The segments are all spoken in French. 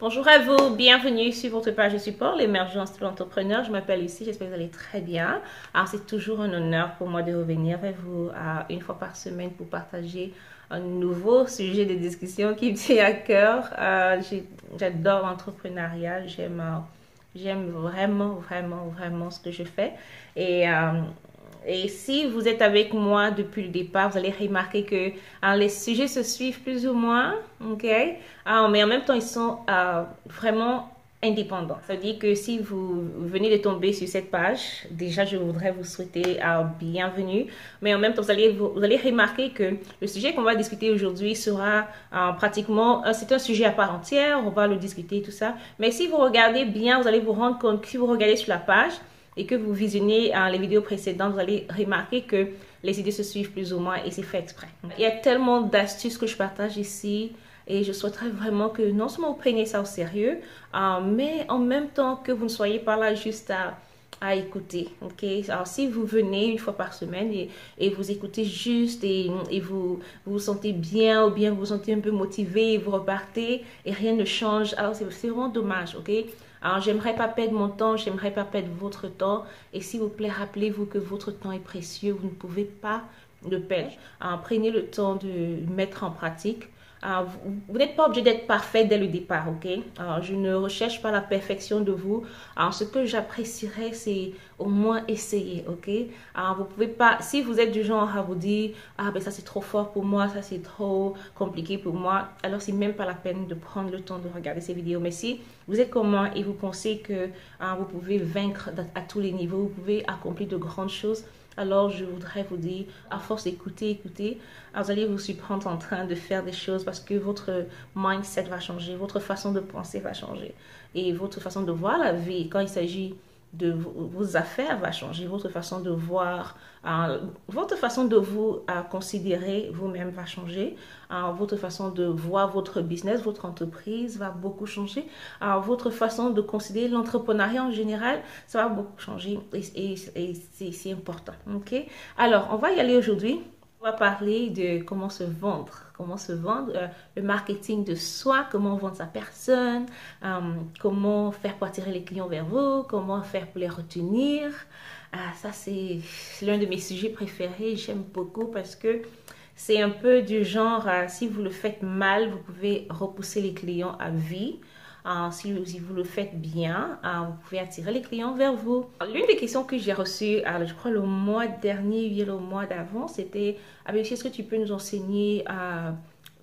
Bonjour à vous, bienvenue sur votre page de support, l'émergence de l'entrepreneur. Je m'appelle Lucie, j'espère que vous allez très bien. Alors c'est toujours un honneur pour moi de revenir vers vous une fois par semaine pour partager un nouveau sujet de discussion qui me tient à cœur. J'adore l'entrepreneuriat, j'aime vraiment ce que je fais. Et si vous êtes avec moi depuis le départ, vous allez remarquer que les sujets se suivent plus ou moins, ok? Mais en même temps, ils sont vraiment indépendants. Ça veut dire que si vous venez de tomber sur cette page, déjà, je voudrais vous souhaiter bienvenue. Mais en même temps, vous allez remarquer que le sujet qu'on va discuter aujourd'hui sera pratiquement, c'est un sujet à part entière, on va le discuter, tout ça. Mais si vous regardez bien, vous allez vous rendre compte que si vous regardez sur la page, et que vous visionnez les vidéos précédentes, vous allez remarquer que les idées se suivent plus ou moins et c'est fait exprès. Il y a tellement d'astuces que je partage ici et je souhaiterais vraiment que non seulement vous preniez ça au sérieux, mais en même temps que vous ne soyez pas là juste à écouter, ok? Alors si vous venez une fois par semaine et vous écoutez juste et vous vous sentez bien ou bien vous vous sentez un peu motivé et vous repartez et rien ne change, alors c'est vraiment dommage, ok? Alors, j'aimerais pas perdre mon temps, j'aimerais pas perdre votre temps. Et s'il vous plaît, rappelez-vous que votre temps est précieux, vous ne pouvez pas le perdre. Prenez le temps de mettre en pratique. Vous n'êtes pas obligé d'être parfait dès le départ, ok? Je ne recherche pas la perfection de vous. Ce que j'apprécierais, c'est au moins essayer, ok? Vous pouvez pas, si vous êtes du genre à vous dire, ben ça c'est trop fort pour moi, ça c'est trop compliqué pour moi, alors c'est même pas la peine de prendre le temps de regarder ces vidéos. Mais si vous êtes comme moi et vous pensez que vous pouvez vaincre à tous les niveaux, vous pouvez accomplir de grandes choses, alors je voudrais vous dire, à force d'écouter, vous allez vous surprendre en train de faire des choses parce que votre mindset va changer, votre façon de penser va changer et votre façon de voir la vie quand il s'agit de vos affaires va changer, votre façon de voir, votre façon de vous considérer vous-même va changer, votre façon de voir votre business, votre entreprise va beaucoup changer, votre façon de considérer l'entrepreneuriat en général, ça va beaucoup changer et c'est important, ok? Alors, on va y aller aujourd'hui. On va parler de comment se vendre, le marketing de soi, comment vendre sa personne, comment faire attirer les clients vers vous, comment faire pour les retenir. Ça, c'est l'un de mes sujets préférés, j'aime beaucoup parce que c'est un peu du genre, si vous le faites mal, vous pouvez repousser les clients à vie. Si vous le faites bien, vous pouvez attirer les clients vers vous. L'une des questions que j'ai reçues, je crois le mois dernier, ou le mois d'avant, c'était est-ce que tu peux nous enseigner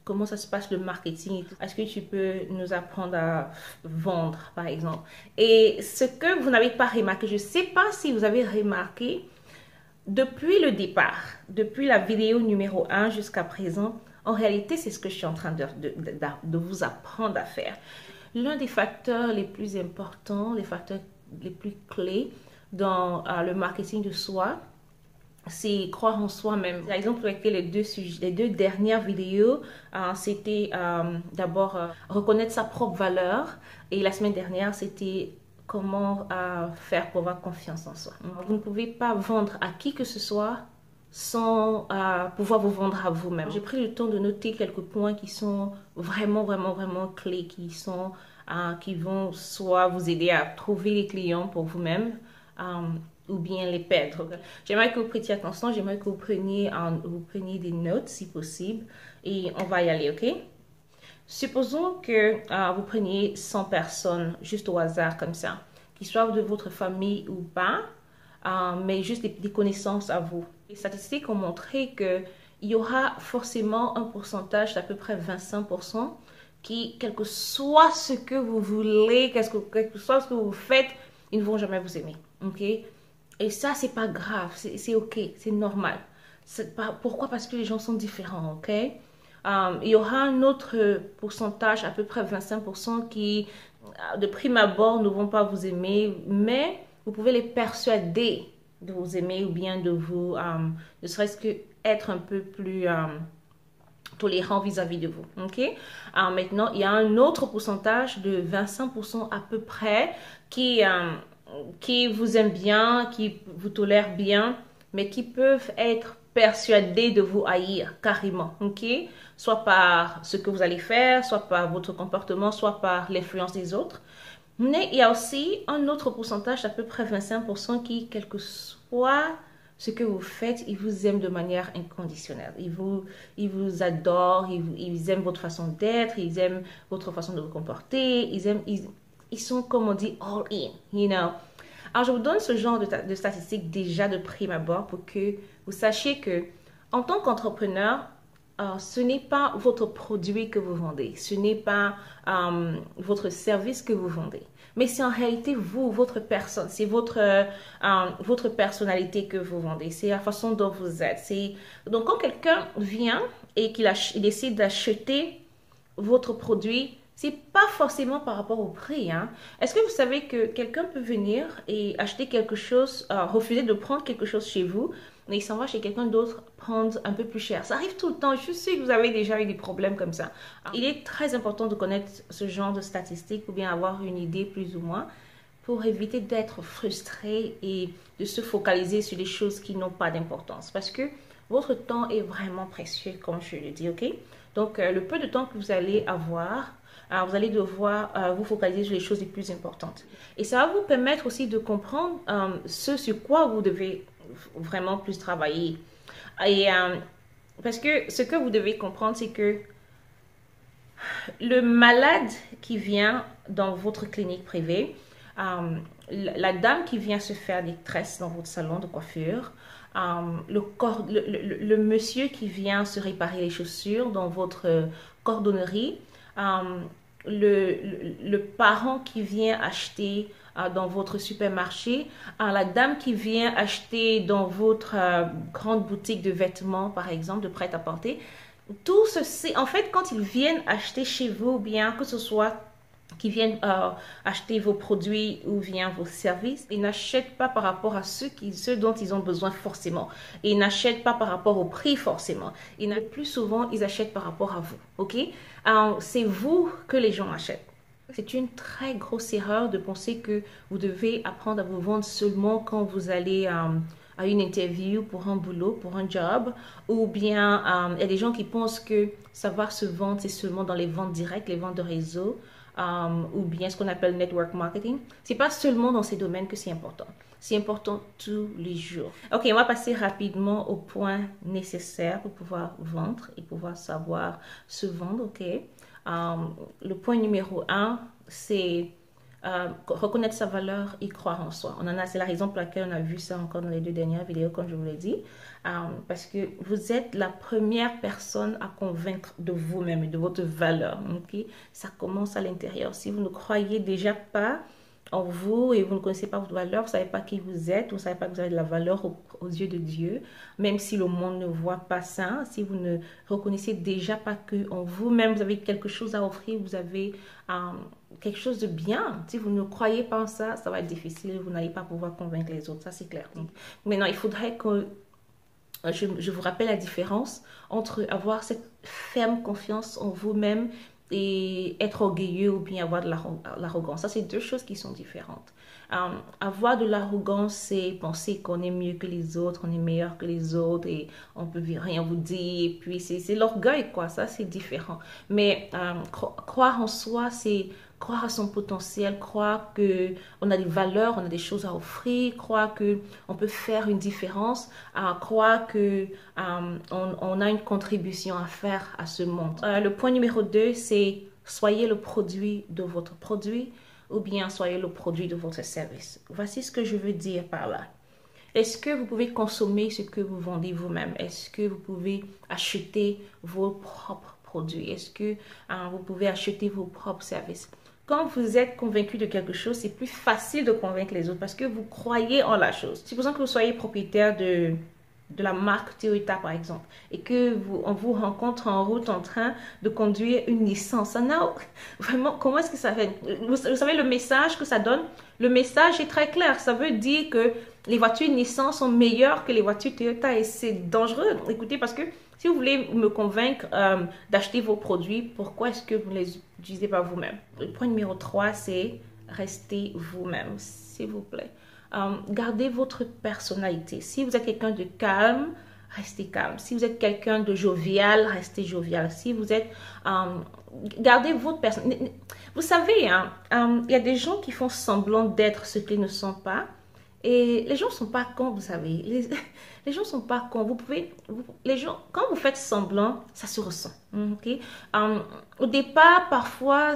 comment ça se passe le marketing? Est-ce que tu peux nous apprendre à vendre, par exemple? Et ce que vous n'avez pas remarqué, je ne sais pas si vous avez remarqué, depuis le départ, depuis la vidéo numéro 1 jusqu'à présent, en réalité, c'est ce que je suis en train de vous apprendre à faire. L'un des facteurs les plus importants, les facteurs les plus clés dans le marketing de soi, c'est croire en soi-même. Par exemple, les deux dernières vidéos, c'était d'abord reconnaître sa propre valeur et la semaine dernière, c'était comment faire pour avoir confiance en soi. Vous ne pouvez pas vendre à qui que ce soit sans pouvoir vous vendre à vous-même. J'ai pris le temps de noter quelques points qui sont vraiment clés, qui vont soit vous aider à trouver les clients pour vous-même ou bien les perdre. J'aimerais que vous prêtiez attention, j'aimerais que vous preniez des notes si possible et on va y aller, ok? Supposons que vous preniez 100 personnes juste au hasard comme ça, qui soient de votre famille ou pas, mais juste des connaissances à vous. Les statistiques ont montré qu'il y aura forcément un pourcentage d'à peu près 25% qui, quel que soit ce que vous voulez, quel que soit ce que vous faites, ils ne vont jamais vous aimer. Ok? Et ça, c'est pas grave, c'est ok, c'est normal. Pourquoi? Parce que les gens sont différents, ok? Il y aura un autre pourcentage, à peu près 25%, qui, de prime abord, ne vont pas vous aimer, mais vous pouvez les persuader de vous aimer ou bien de vous, ne serait-ce que être un peu plus tolérant vis-à-vis de vous. Ok? Alors maintenant, il y a un autre pourcentage de 25% à peu près qui vous aiment bien, qui vous tolèrent bien, mais qui peuvent être persuadés de vous haïr carrément. Ok? Soit par ce que vous allez faire, soit par votre comportement, soit par l'influence des autres. Mais il y a aussi un autre pourcentage, à peu près 25%, qui, quel que soit ce que vous faites, ils vous aiment de manière inconditionnelle. Ils vous adorent, ils aiment votre façon d'être, ils aiment votre façon de vous comporter, ils sont, comme on dit, all in, you know. Alors, je vous donne ce genre de statistiques déjà de prime abord pour que vous sachiez que, en tant qu'entrepreneur, ce n'est pas votre produit que vous vendez, ce n'est pas votre service que vous vendez, mais c'est en réalité vous, votre personne, c'est votre personnalité que vous vendez, c'est la façon dont vous êtes. Donc quand quelqu'un vient et qu'il décide d'acheter votre produit, c'est pas forcément par rapport au prix, hein. Est-ce que vous savez que quelqu'un peut venir et acheter quelque chose, refuser de prendre quelque chose chez vous, mais il s'en va chez quelqu'un d'autre prendre un peu plus cher? Ça arrive tout le temps. Je sais que vous avez déjà eu des problèmes comme ça. Il est très important de connaître ce genre de statistiques ou bien avoir une idée plus ou moins pour éviter d'être frustré et de se focaliser sur les choses qui n'ont pas d'importance. Parce que votre temps est vraiment précieux, comme je le dis, ok? Donc, le peu de temps que vous allez avoir, vous allez devoir vous focaliser sur les choses les plus importantes. Et ça va vous permettre aussi de comprendre ce sur quoi vous devez vraiment plus travailler. Et parce que ce que vous devez comprendre, c'est que le malade qui vient dans votre clinique privée, la dame qui vient se faire des tresses dans votre salon de coiffure, le monsieur qui vient se réparer les chaussures dans votre cordonnerie, le parent qui vient acheter dans votre supermarché, la dame qui vient acheter dans votre grande boutique de vêtements, par exemple, de prêt-à-porter. Tout ceci, en fait, quand ils viennent acheter chez vous, bien que ce soit qui viennent acheter vos produits ou bien vos services, ils n'achètent pas par rapport à ce dont ils ont besoin forcément. Ils n'achètent pas par rapport au prix forcément. Le plus souvent, ils achètent par rapport à vous. Ok? C'est vous que les gens achètent. C'est une très grosse erreur de penser que vous devez apprendre à vous vendre seulement quand vous allez à une interview pour un boulot, pour un job, ou bien il y a des gens qui pensent que savoir se vendre, c'est seulement dans les ventes directes, les ventes de réseau, ou bien ce qu'on appelle network marketing. C'est pas seulement dans ces domaines que c'est important. C'est important tous les jours. Ok, on va passer rapidement au point nécessaire pour pouvoir vendre et pouvoir savoir se vendre, ok? Le point numéro 1, c'est reconnaître sa valeur et croire en soi. C'est la raison pour laquelle on a vu ça encore dans les 2 dernières vidéos, comme je vous l'ai dit. Parce que vous êtes la première personne à convaincre de vous-même et de votre valeur. Okay? Ça commence à l'intérieur. Si vous ne croyez déjà pas en vous et vous ne connaissez pas votre valeur, vous ne savez pas qui vous êtes, vous ne savez pas que vous avez de la valeur aux yeux de Dieu, même si le monde ne voit pas ça, si vous ne reconnaissez déjà pas que en vous-même vous avez quelque chose à offrir, vous avez quelque chose de bien. Si vous ne croyez pas en ça, ça va être difficile, vous n'allez pas pouvoir convaincre les autres, ça c'est clair. Donc, maintenant, il faudrait que je vous rappelle la différence entre avoir cette ferme confiance en vous-même et être orgueilleux ou bien avoir de l'arrogance. Ça, c'est 2 choses qui sont différentes. Avoir de l'arrogance, c'est penser qu'on est mieux que les autres, on est meilleur que les autres et on peut rien vous dire. Et puis, c'est l'orgueil, quoi. Ça, c'est différent. Mais croire en soi, c'est croire à son potentiel, croire qu'on a des valeurs, on a des choses à offrir, croire qu'on peut faire une différence, croire qu'on a une contribution à faire à ce monde. Le point numéro 2, c'est soyez le produit de votre produit ou bien soyez le produit de votre service. Voici ce que je veux dire par là. Est-ce que vous pouvez consommer ce que vous vendez vous-même? Est-ce que vous pouvez acheter vos propres produits? Est-ce que vous pouvez acheter vos propres services? Quand vous êtes convaincu de quelque chose, c'est plus facile de convaincre les autres parce que vous croyez en la chose. Supposons que vous soyez propriétaire de la marque Toyota par exemple et que on vous rencontre en route en train de conduire une Nissan, ça n'a vraiment, comment est-ce que ça fait? Vous savez le message que ça donne? Le message est très clair, ça veut dire que les voitures Nissan sont meilleures que les voitures Toyota et c'est dangereux. Écoutez, parce que si vous voulez me convaincre d'acheter vos produits, pourquoi est-ce que vous ne les utilisez pas vous-même? Le point numéro 3, c'est restez vous-même, s'il vous plaît. Gardez votre personnalité. Si vous êtes quelqu'un de calme, restez calme. Si vous êtes quelqu'un de jovial, restez jovial. Si vous êtes... gardez votre personnalité. Vous savez, il y a des gens qui font semblant d'être ce qu'ils ne sont pas. Et les gens ne sont pas cons, vous savez. Les gens ne sont pas cons. Les gens, quand vous faites semblant, ça se ressent. Okay? Au départ, parfois,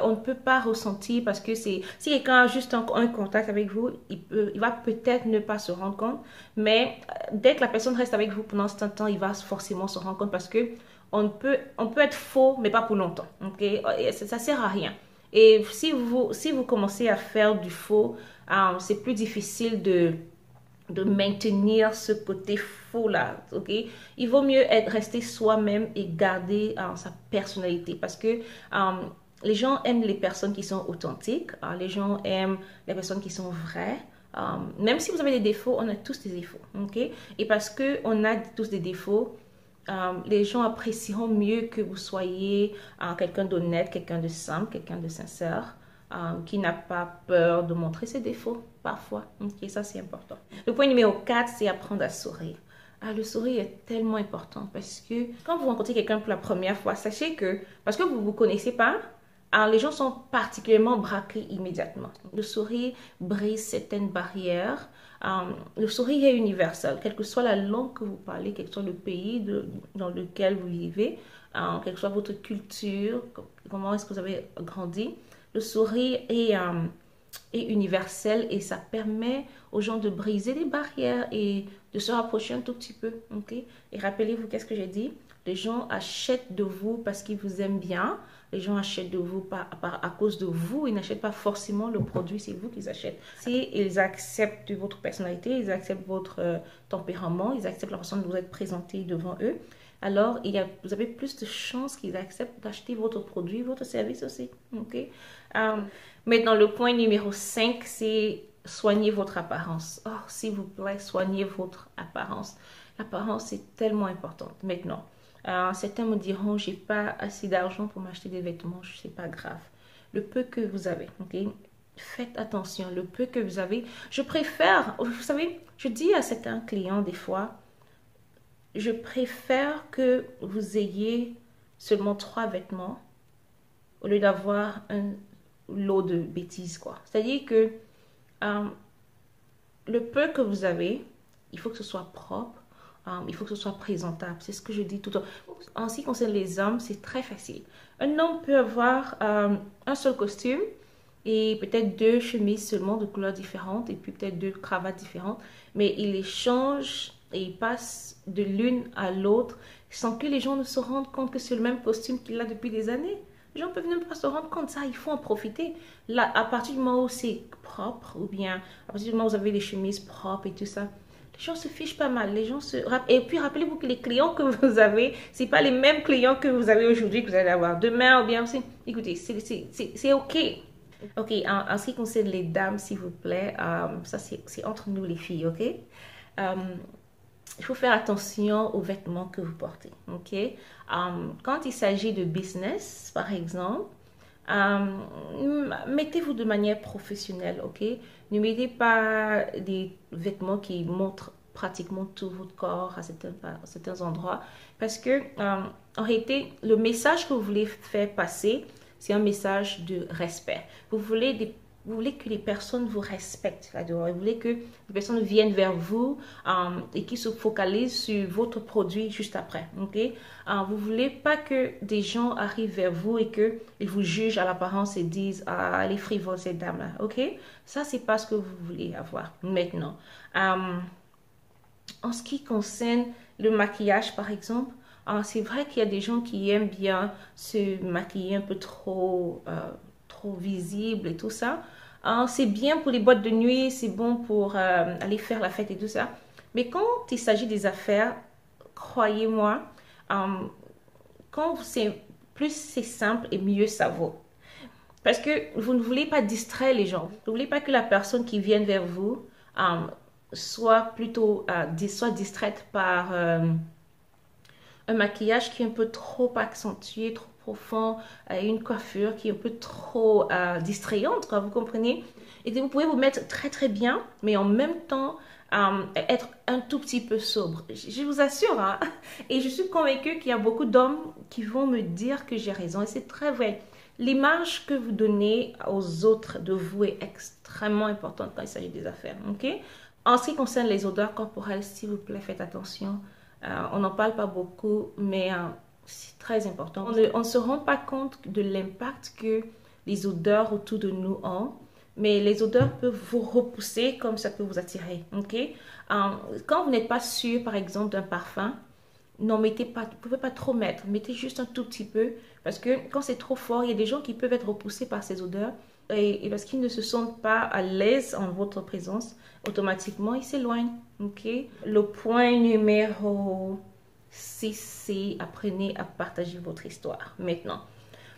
on ne peut pas ressentir parce que si quelqu'un a juste un contact avec vous, il va peut-être ne pas se rendre compte. Mais dès que la personne reste avec vous pendant un certain temps, il va forcément se rendre compte parce que on peut être faux, mais pas pour longtemps. Okay? Ça ne sert à rien. Et si vous commencez à faire du faux, c'est plus difficile de maintenir ce côté faux-là, ok? Il vaut mieux rester soi-même et garder sa personnalité parce que les gens aiment les personnes qui sont authentiques, les gens aiment les personnes qui sont vraies. Même si vous avez des défauts, on a tous des défauts, ok? Et parce qu'on a tous des défauts, les gens apprécieront mieux que vous soyez quelqu'un d'honnête, quelqu'un de simple, quelqu'un de sincère, qui n'a pas peur de montrer ses défauts parfois. Ok, ça c'est important. Le point numéro 4, c'est apprendre à sourire. Le sourire est tellement important parce que quand vous rencontrez quelqu'un pour la première fois, sachez que, parce que vous ne vous connaissez pas, les gens sont particulièrement braqués immédiatement. Le sourire brise certaines barrières. Le sourire est universel, quelle que soit la langue que vous parlez, quel que soit le pays dans lequel vous vivez, quelle que soit votre culture, comment est-ce que vous avez grandi. Le sourire est universel et ça permet aux gens de briser les barrières et de se rapprocher un tout petit peu. Okay? Et rappelez-vous, qu'est-ce que j'ai dit? Les gens achètent de vous parce qu'ils vous aiment bien. Les gens achètent de vous à cause de vous. Ils n'achètent pas forcément le produit, c'est vous qu'ils achètent. Si ils acceptent votre personnalité, ils acceptent votre tempérament, ils acceptent la façon dont vous êtes présenté devant eux, alors vous avez plus de chances qu'ils acceptent d'acheter votre produit, votre service aussi. Okay? Maintenant, le point numéro 5, c'est soigner votre apparence. Oh, s'il vous plaît, soignez votre apparence. L'apparence est tellement importante. Maintenant, certains me diront, j'ai pas assez d'argent pour m'acheter des vêtements, c'est pas grave. Le peu que vous avez, ok? Faites attention, le peu que vous avez. Je préfère, vous savez, je dis à certains clients des fois, je préfère que vous ayez seulement 3 vêtements au lieu d'avoir un lot de bêtises, quoi. C'est-à-dire que le peu que vous avez, il faut que ce soit propre, il faut que ce soit présentable. C'est ce que je dis tout le temps. En ce qui concerne les hommes, c'est très facile. Un homme peut avoir un seul costume et peut-être 2 chemises seulement de couleurs différentes et puis peut-être 2 cravates différentes, mais il les change et il passe de l'une à l'autre sans que les gens ne se rendent compte que c'est le même costume qu'il a depuis des années. Les gens peuvent même pas se rendre compte de ça, il faut en profiter. Là, à partir du moment où c'est propre, ou bien à partir du moment où vous avez les chemises propres et tout ça, les gens se fichent pas mal. Les gens Et puis rappelez-vous que les clients que vous avez, c'est pas les mêmes clients que vous avez aujourd'hui que vous allez avoir demain, ou bien aussi. Écoutez, c'est ok. Ok, en ce qui concerne les dames, s'il vous plaît, ça c'est entre nous les filles, ok? Il faut faire attention aux vêtements que vous portez, ok? Quand il s'agit de business, par exemple, mettez-vous de manière professionnelle, ok? Ne mettez pas des vêtements qui montrent pratiquement tout votre corps à certains endroits, parce que en réalité, le message que vous voulez faire passer, c'est un message de respect. Vous voulez que les personnes vous respectent là-dedans. Vous voulez que les personnes viennent vers vous et qui se focalisent sur votre produit juste après. Okay? Vous ne voulez pas que des gens arrivent vers vous et qu'ils vous jugent à l'apparence et disent « Ah, elle est frivole cette dame-là. » Ok? Ça, c'est pas ce que vous voulez avoir. Maintenant, en ce qui concerne le maquillage, par exemple, c'est vrai qu'il y a des gens qui aiment bien se maquiller un peu trop visible et tout ça. C'est bien pour les boîtes de nuit, c'est bon pour aller faire la fête et tout ça. Mais quand il s'agit des affaires, croyez-moi, quand plus c'est simple et mieux ça vaut. Parce que vous ne voulez pas distraire les gens. Vous ne voulez pas que la personne qui vient vers vous soit distraite par un maquillage qui est un peu trop accentué, trop profond, une coiffure qui est un peu trop distrayante, quoi, vous comprenez? Et vous pouvez vous mettre très très bien, mais en même temps être un tout petit peu sobre. Je vous assure, hein? Et je suis convaincue qu'il y a beaucoup d'hommes qui vont me dire que j'ai raison, et c'est très vrai. L'image que vous donnez aux autres de vous est extrêmement importante quand il s'agit des affaires, ok? En ce qui concerne les odeurs corporelles, s'il vous plaît, faites attention. On n'en parle pas beaucoup, mais c'est très important. On ne se rend pas compte de l'impact que les odeurs autour de nous ont, mais les odeurs peuvent vous repousser comme ça peut vous attirer, ok? Quand vous n'êtes pas sûr, par exemple, d'un parfum, non, mettez pas, vous ne pouvez pas trop mettre, mettez juste un tout petit peu, parce que quand c'est trop fort, il y a des gens qui peuvent être repoussés par ces odeurs, et parce qu'ils ne se sentent pas à l'aise en votre présence, automatiquement, ils s'éloignent, ok? Le point numéro 6, c'est apprenez à partager votre histoire. Maintenant,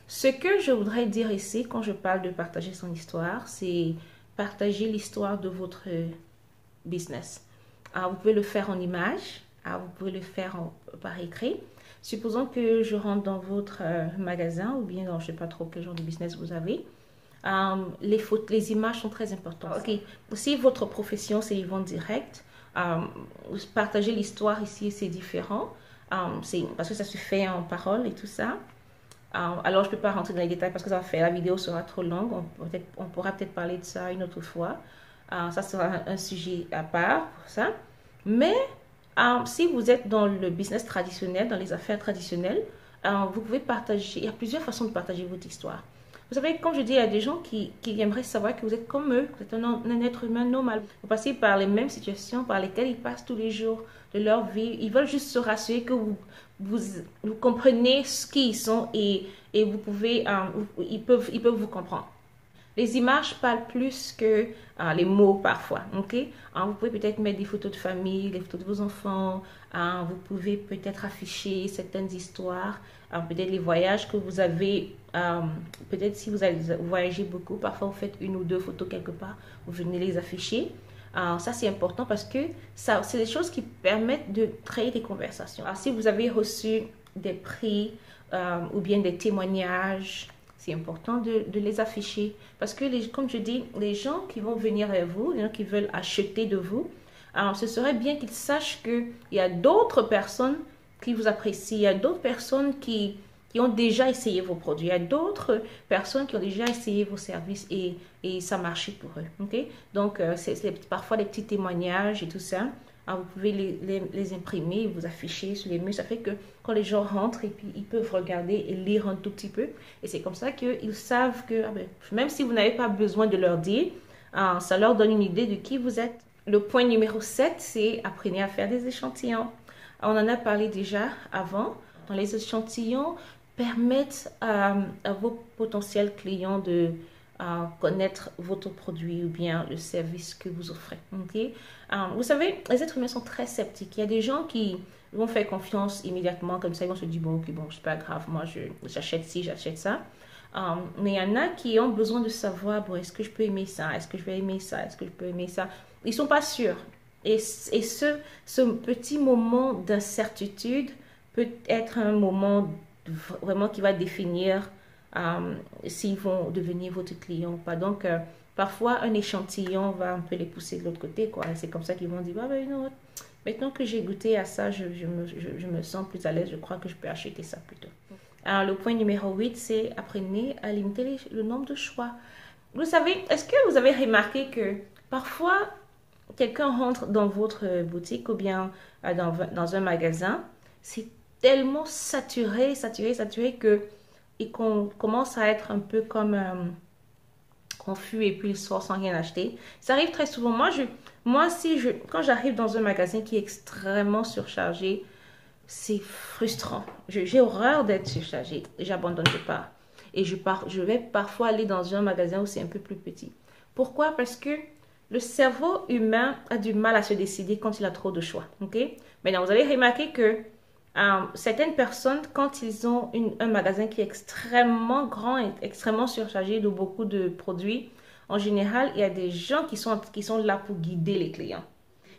ce que je voudrais dire ici, quand je parle de partager son histoire, c'est partager l'histoire de votre business. Vous pouvez le faire en image, vous pouvez le faire par écrit. Supposons que je rentre dans votre magasin ou bien dans je ne sais pas trop quel genre de business vous avez. Les images sont très importantes. Ok. Si votre profession c'est les ventes directes, partager l'histoire ici c'est différent. Parce que ça se fait en parole et tout ça. Alors je ne peux pas rentrer dans les détails parce que ça va faire, la vidéo sera trop longue. On pourra peut-être parler de ça une autre fois. Ça sera un sujet à part pour ça. Mais si vous êtes dans le business traditionnel, dans les affaires traditionnelles, vous pouvez partager. Il y a plusieurs façons de partager votre histoire. Vous savez, comme je dis, il y a des gens qui aimeraient savoir que vous êtes comme eux, vous êtes un être humain normal. Vous passez par les mêmes situations par lesquelles ils passent tous les jours de leur vie. Ils veulent juste se rassurer que vous comprenez ce qu'ils sont et vous pouvez, ils peuvent vous comprendre. Les images parlent plus que les mots parfois, ok? Vous pouvez peut-être mettre des photos de famille, des photos de vos enfants. Vous pouvez peut-être afficher certaines histoires, peut-être les voyages que vous avez. Peut-être si vous avez voyagé beaucoup, parfois vous faites une ou deux photos quelque part, vous venez les afficher. Ça c'est important parce que c'est des choses qui permettent de créer des conversations. Alors, si vous avez reçu des prix ou bien des témoignages, c'est important de les afficher parce que, comme je dis, les gens qui vont venir vers vous, les gens qui veulent acheter de vous, alors ce serait bien qu'ils sachent qu'il y a d'autres personnes qui vous apprécient, il y a d'autres personnes qui ont déjà essayé vos produits, il y a d'autres personnes qui ont déjà essayé vos services et ça marchait pour eux. Okay? Donc, c'est parfois des petits témoignages et tout ça. Vous pouvez les imprimer et vous afficher sur les murs. Ça fait que quand les gens rentrent, et puis ils peuvent regarder et lire un tout petit peu. Et c'est comme ça qu'ils savent que même si vous n'avez pas besoin de leur dire, ça leur donne une idée de qui vous êtes. Le point numéro 7, c'est apprenez à faire des échantillons. On en a parlé déjà avant. Dans les échantillons, permettent à vos potentiels clients de connaître votre produit ou bien le service que vous offrez. Okay? Vous savez, les êtres humains sont très sceptiques. Il y a des gens qui vont faire confiance immédiatement, comme ça ils vont se dire, bon, ok, bon, c'est pas grave, moi j'achète ci, j'achète ça. Mais il y en a qui ont besoin de savoir, bon, est-ce que je peux aimer ça? Est-ce que je vais aimer ça? Est-ce que je peux aimer ça? Ils ne sont pas sûrs. Et ce petit moment d'incertitude peut être un moment vraiment qui va définir s'ils vont devenir votre client ou pas. Donc, parfois, un échantillon va un peu les pousser de l'autre côté, quoi. C'est comme ça qu'ils vont dire, non, maintenant que j'ai goûté à ça, je me sens plus à l'aise, je crois que je peux acheter ça plutôt. Alors, le point numéro 8, c'est apprenez à limiter le nombre de choix. Vous savez, est-ce que vous avez remarqué que parfois, quelqu'un rentre dans votre boutique ou bien dans un magasin, c'est tellement saturé que et qu'on commence à être un peu comme confus et puis il sort sans rien acheter. Ça arrive très souvent. Quand j'arrive dans un magasin qui est extrêmement surchargé, c'est frustrant. J'ai horreur d'être surchargée. J'abandonne, je pars. Et je vais parfois aller dans un magasin où c'est un peu plus petit. Pourquoi? Parce que Le cerveau humain a du mal à se décider quand il a trop de choix. Ok? Maintenant, vous allez remarquer que certaines personnes, quand ils ont un magasin qui est extrêmement grand et extrêmement surchargé de beaucoup de produits, en général, il y a des gens qui sont là pour guider les clients.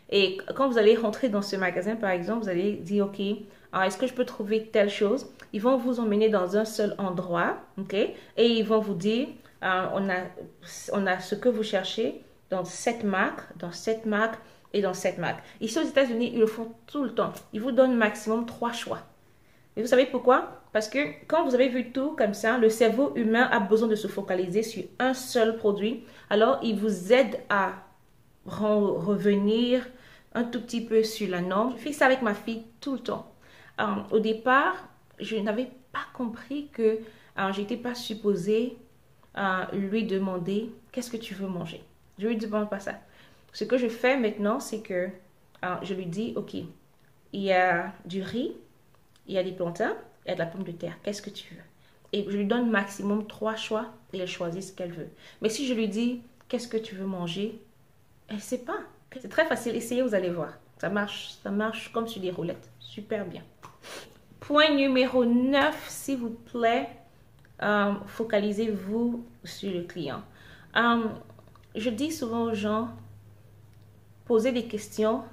Et quand vous allez rentrer dans ce magasin, par exemple, vous allez dire, OK, est-ce que je peux trouver telle chose? Ils vont vous emmener dans un seul endroit, OK? Et ils vont vous dire, on a ce que vous cherchez dans cette marque, et dans cette marque. Ici aux États-Unis, ils le font tout le temps. Ils vous donnent maximum 3 choix. Et vous savez pourquoi? Parce que quand vous avez vu tout comme ça, le cerveau humain a besoin de se focaliser sur un seul produit. Alors, il vous aide à revenir un tout petit peu sur la norme. Je fais ça avec ma fille tout le temps. Au départ, je n'avais pas compris que je n'étais pas supposée lui demander qu'est-ce que tu veux manger. Je lui demande pas ça. Ce que je fais maintenant, c'est que je lui dis, OK, il y a du riz, il y a des plantains, il y a de la pomme de terre. Qu'est-ce que tu veux? Et je lui donne maximum 3 choix et elle choisit ce qu'elle veut. Mais si je lui dis, qu'est-ce que tu veux manger? Elle ne sait pas. C'est très facile. Essayez, vous allez voir. Ça marche comme sur des roulettes. Super bien. Point numéro 9, s'il vous plaît, focalisez-vous sur le client. Je dis souvent aux gens, posez des questions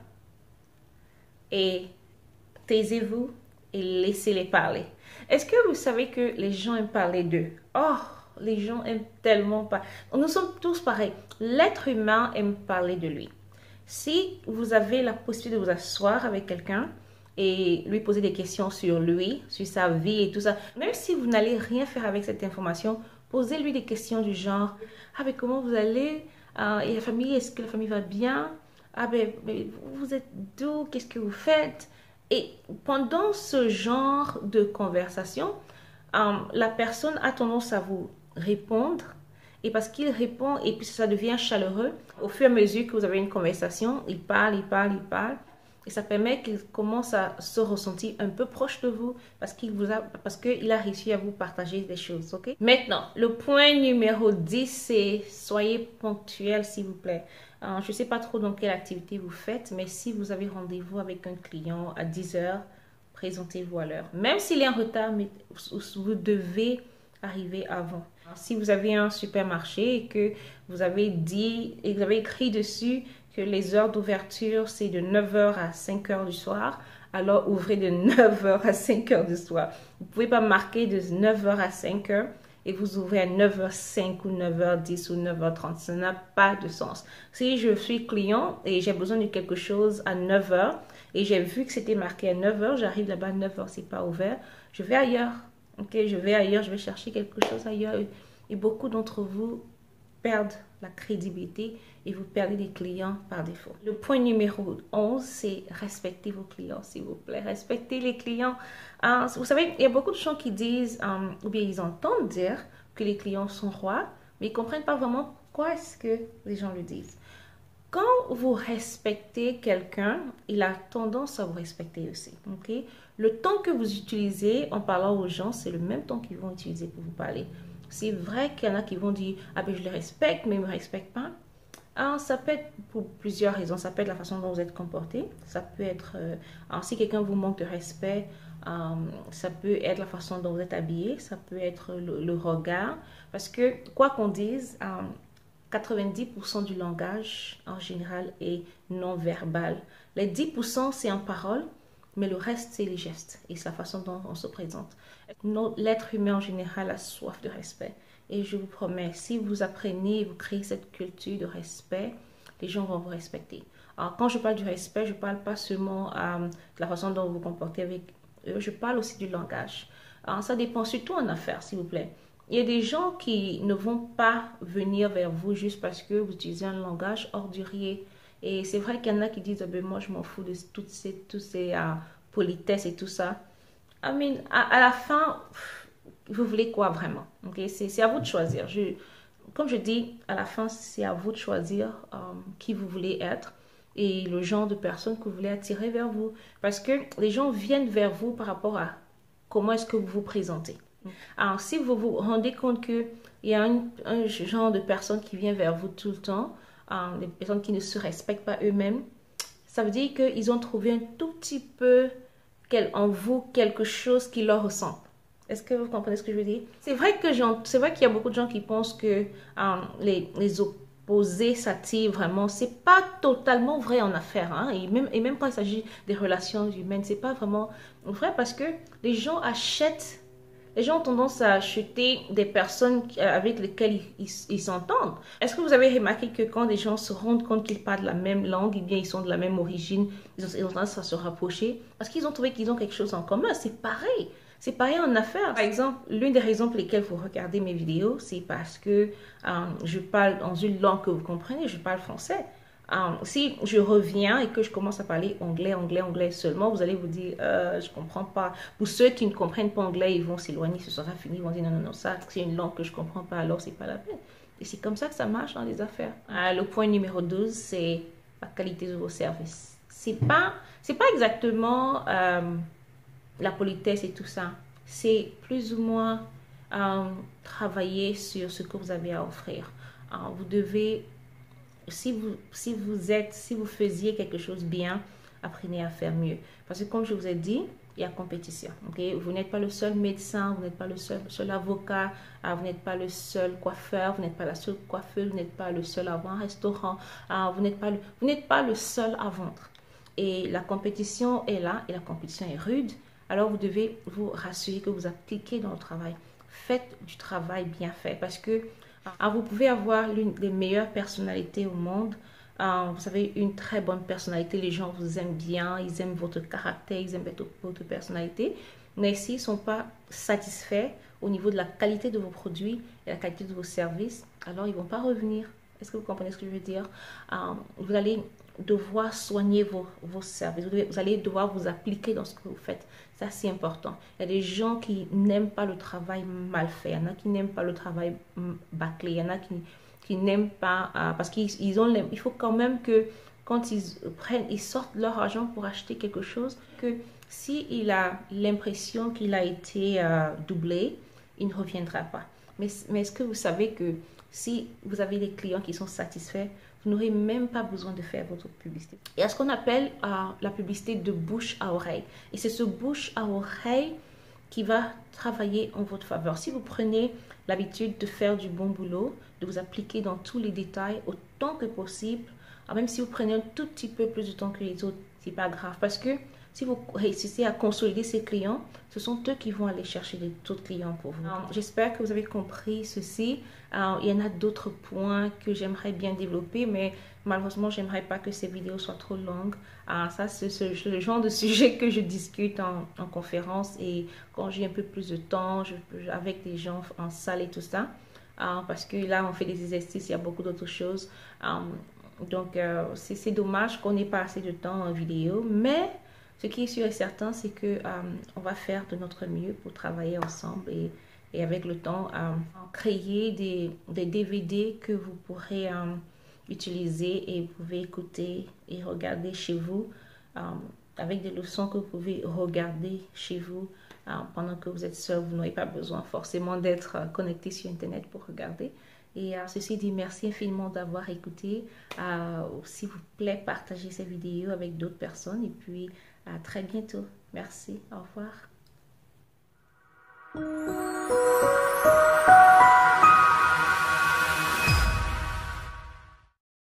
et taisez-vous et laissez-les parler. Est-ce que vous savez que les gens aiment parler d'eux? Oh, les gens aiment tellement pas. Nous sommes tous pareils. L'être humain aime parler de lui. Si vous avez la possibilité de vous asseoir avec quelqu'un et lui poser des questions sur lui, sur sa vie et tout ça, même si vous n'allez rien faire avec cette information, posez-lui des questions du genre, ah mais comment vous allez? Et la famille, est-ce que la famille va bien? Ah ben, vous êtes d'où? Qu'est-ce que vous faites? Et pendant ce genre de conversation, la personne a tendance à vous répondre. Et parce qu'il répond et puis ça devient chaleureux, au fur et à mesure que vous avez une conversation, il parle. Et ça permet qu'il commence à se ressentir un peu proche de vous parce qu'il a réussi à vous partager des choses. Ok? Maintenant, le point numéro 10, c'est soyez ponctuel, s'il vous plaît. Je ne sais pas trop dans quelle activité vous faites, mais si vous avez rendez-vous avec un client à 10 heures, présentez-vous à l'heure. Même s'il est en retard, mais vous devez arriver avant. Si vous avez un supermarché et que vous avez écrit dessus que les heures d'ouverture c'est de 9 heures à 5 heures du soir, alors ouvrez de 9 heures à 5 heures du soir. Vous ne pouvez pas marquer de 9 heures à 5 heures et vous ouvrez à 9h05 ou 9h10 ou 9h30. Ça n'a pas de sens. Si je suis client et j'ai besoin de quelque chose à 9 heures et j'ai vu que c'était marqué à 9 heures, j'arrive là-bas à 9 heures, c'est pas ouvert, je vais ailleurs. Ok, je vais ailleurs, je vais chercher quelque chose ailleurs. Et beaucoup d'entre vous perdent la crédibilité et vous perdez des clients par défaut. Le point numéro 11, c'est respecter vos clients, s'il vous plaît. Respectez les clients. Vous savez, il y a beaucoup de gens qui disent, ou bien ils entendent dire que les clients sont rois, mais ils ne comprennent pas vraiment pourquoi est-ce que les gens le disent. Quand vous respectez quelqu'un, il a tendance à vous respecter aussi. Okay? Le temps que vous utilisez en parlant aux gens, c'est le même temps qu'ils vont utiliser pour vous parler. C'est vrai qu'il y en a qui vont dire « Ah ben je les respecte, mais ils ne me respectent pas. » Ça peut être pour plusieurs raisons. Ça peut être la façon dont vous êtes comporté. Ça peut être, si quelqu'un vous manque de respect, ça peut être la façon dont vous êtes habillé. Ça peut être le regard. Parce que quoi qu'on dise, 90% du langage en général est non-verbal. Les 10% c'est en parole, mais le reste c'est les gestes et c'est la façon dont on se présente. L'être humain en général a soif de respect. Et je vous promets, si vous apprenez et vous créez cette culture de respect, les gens vont vous respecter. Alors quand je parle du respect, je ne parle pas seulement de la façon dont vous vous comportez avec eux, je parle aussi du langage. Alors, ça dépend surtout en affaires, s'il vous plaît. Il y a des gens qui ne vont pas venir vers vous juste parce que vous utilisez un langage ordurier. Et c'est vrai qu'il y en a qui disent, ben, moi je m'en fous de toutes ces politesses et tout ça. I mean, à la fin, vous voulez quoi vraiment? Okay? C'est à vous de choisir. Comme je dis, à la fin, c'est à vous de choisir qui vous voulez être et le genre de personne que vous voulez attirer vers vous. Parce que les gens viennent vers vous par rapport à comment est-ce que vous vous présentez. Alors, si vous vous rendez compte qu'il y a un genre de personne qui vient vers vous tout le temps, des personnes qui ne se respectent pas eux-mêmes, ça veut dire qu'ils ont trouvé un tout petit peu en vous quelque chose qui leur ressemble. Est-ce que vous comprenez ce que je veux dire? C'est vrai qu'il y a beaucoup de gens qui pensent que les opposés s'attirent vraiment. C'est pas totalement vrai en affaires, hein? Et même quand il s'agit des relations humaines, c'est pas vraiment vrai parce que les gens achètent. Les gens ont tendance à acheter des personnes avec lesquelles ils s'entendent. Est-ce que vous avez remarqué que quand des gens se rendent compte qu'ils parlent la même langue, eh bien ils sont de la même origine, ils ont tendance à se rapprocher parce qu'ils ont trouvé qu'ils ont quelque chose en commun. C'est pareil. C'est pareil en affaires. Par exemple, l'une des raisons pour lesquelles vous regardez mes vidéos, c'est parce que je parle dans une langue que vous comprenez, je parle français. Si je reviens et que je commence à parler anglais seulement, vous allez vous dire, je ne comprends pas. Pour ceux qui ne comprennent pas anglais, ils vont s'éloigner, ce sera fini, ils vont dire, non, ça, c'est une langue que je ne comprends pas, alors c'est pas la peine. Et c'est comme ça que ça marche dans les affaires. Le point numéro 12, c'est la qualité de vos services. C'est pas exactement la politesse et tout ça. C'est plus ou moins travailler sur ce que vous avez à offrir. Vous devez si vous faisiez quelque chose bien, apprenez à faire mieux. Parce que comme je vous ai dit, il y a compétition. Okay? Vous n'êtes pas le seul médecin, vous n'êtes pas le seul avocat, vous n'êtes pas le seul coiffeur, vous n'êtes pas la seule coiffeuse, vous n'êtes pas le seul à avoir un restaurant, vous n'êtes pas le seul à vendre. Et la compétition est là et la compétition est rude. Alors vous devez vous rassurer que vous appliquez dans le travail. Faites du travail bien fait parce que vous pouvez avoir l'une des meilleures personnalités au monde. Vous avez une très bonne personnalité. Les gens vous aiment bien. Ils aiment votre caractère. Ils aiment votre personnalité. Mais s'ils ne sont pas satisfaits au niveau de la qualité de vos produits et la qualité de vos services, alors ils ne vont pas revenir. Est-ce que vous comprenez ce que je veux dire? Vous allez devoir soigner vos services. Vous allez devoir vous appliquer dans ce que vous faites. Ça, c'est important. Il y a des gens qui n'aiment pas le travail mal fait. Il y en a qui n'aiment pas le travail bâclé. Il y en a qui n'aiment pas... parce il faut quand même que quand ils sortent leur argent pour acheter quelque chose, que s'il a l'impression qu'il a été doublé, il ne reviendra pas. Mais est-ce que vous savez que si vous avez des clients qui sont satisfaits, vous n'aurez même pas besoin de faire votre publicité. Il y a ce qu'on appelle la publicité de bouche à oreille. Et c'est ce bouche à oreille qui va travailler en votre faveur. Si vous prenez l'habitude de faire du bon boulot, de vous appliquer dans tous les détails autant que possible, même si vous prenez un tout petit peu plus de temps que les autres, c'est pas grave. Parce que si vous réussissez à consolider ces clients, ce sont eux qui vont aller chercher d'autres clients pour vous. J'espère que vous avez compris ceci. Il y en a d'autres points que j'aimerais bien développer, mais malheureusement, j'aimerais pas que ces vidéos soient trop longues. Ça, c'est le genre de sujet que je discute en conférence et quand j'ai un peu plus de temps, avec des gens en salle et tout ça. Parce que là, on fait des exercices, il y a beaucoup d'autres choses. Donc, c'est dommage qu'on n'ait pas assez de temps en vidéo, mais ce qui est sûr et certain, c'est que on va faire de notre mieux pour travailler ensemble et avec le temps, créer des DVD que vous pourrez utiliser et vous pouvez écouter et regarder chez vous, avec des leçons que vous pouvez regarder chez vous pendant que vous êtes seul. Vous n'aurez pas besoin forcément d'être connecté sur Internet pour regarder. Et ceci dit, merci infiniment d'avoir écouté. S'il vous plaît, partagez ces vidéos avec d'autres personnes et puis à très bientôt. Merci. Au revoir.